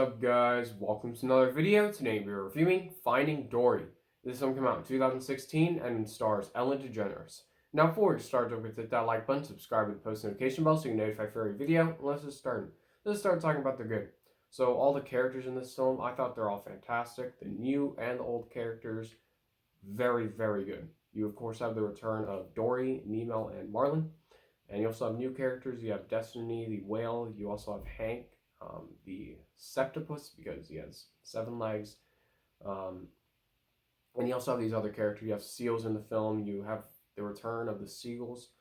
up, guys? Welcome to another video. Today we're reviewing Finding Dory. This film came out in 2016 and stars Ellen DeGeneres. Now before we start, don't forget to hit that like button, subscribe with the post notification bell so you can notify for every video. And let's just start. Let's start talking about the good. So all the characters in this film, I thought they're all fantastic. The new and the old characters, very, very good. You of course have the return of Dory, Nemo, and Marlin. And you also have new characters. You have Destiny, the whale. You also have Hank, the septopus, because he has 7 legs. And you also have these other characters. You have seals in the film. You have the return of the seagulls.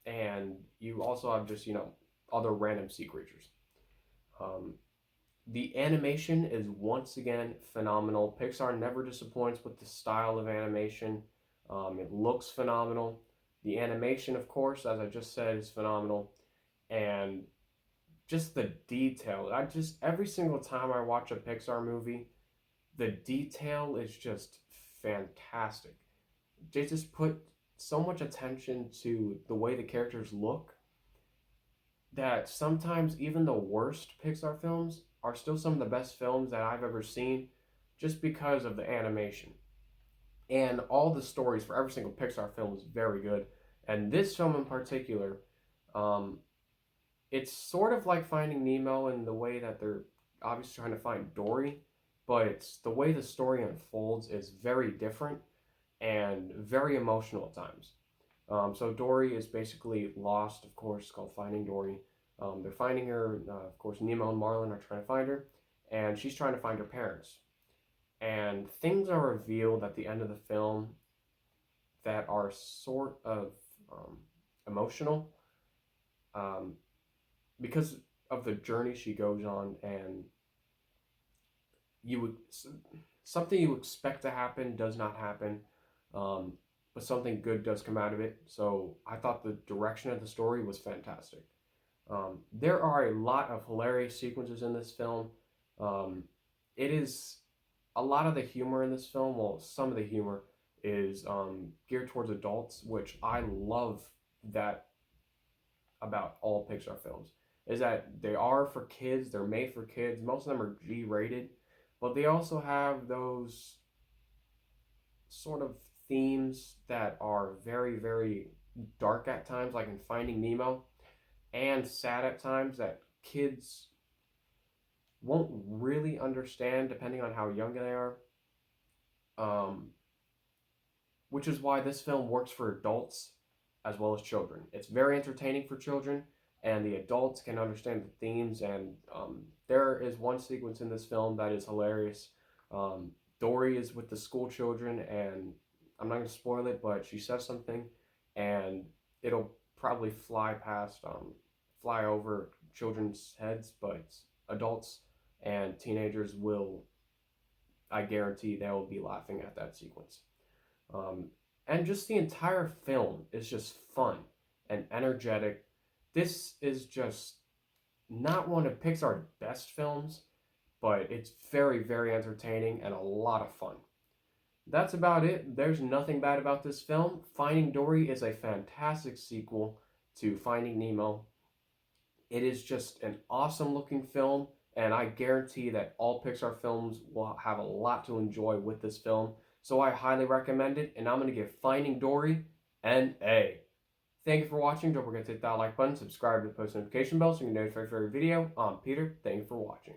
And you also have just, other random sea creatures. The animation is once again phenomenal. Pixar never disappoints with the style of animation. It looks phenomenal. The animation, of course, as I just said, is phenomenal. And just the detail. Every single time I watch a Pixar movie, the detail is just fantastic. They just put so much attention to the way the characters look that sometimes even the worst Pixar films are still some of the best films that I've ever seen just because of the animation. And all the stories for every single Pixar film is very good. And this film in particular, it's sort of like Finding Nemo in the way that they're obviously trying to find Dory, but it's the way the story unfolds is very different and very emotional at times. So Dory is basically lost, of course, it's called Finding Dory. They're finding her, of course, Nemo and Marlin are trying to find her, and she's trying to find her parents. And things are revealed at the end of the film that are sort of emotional because of the journey she goes on, and something you expect to happen does not happen, but something good does come out of it. So I thought the direction of the story was fantastic. There are a lot of hilarious sequences in this film. It is a lot of the humor in this film, well, some of the humor is geared towards adults, which I love that about all Pixar films, is that they are for kids, they're made for kids, most of them are G-rated, but they also have those sort of themes that are very, very dark at times, like in Finding Nemo, and sad at times that kids won't really understand depending on how young they are. Which is why this film works for adults as well as children. It's very entertaining for children, and the adults can understand the themes. And there is one sequence in this film that is hilarious. Dory is with the school children, and I'm not going to spoil it, but she says something, and it'll probably fly over children's heads, but adults and teenagers will, I guarantee they will be laughing at that sequence. And just the entire film is just fun and energetic. This is just not one of Pixar's best films, but it's very, very entertaining and a lot of fun. That's about it. There's nothing bad about this film. Finding Dory is a fantastic sequel to Finding Nemo. It is just an awesome looking film, and I guarantee that all Pixar films will have a lot to enjoy with this film. So I highly recommend it, and I'm going to give Finding Dory an A. Thank you for watching. Don't forget to hit that like button, subscribe to the post notification bell so you can get notified for every video. I'm Peter. Thank you for watching.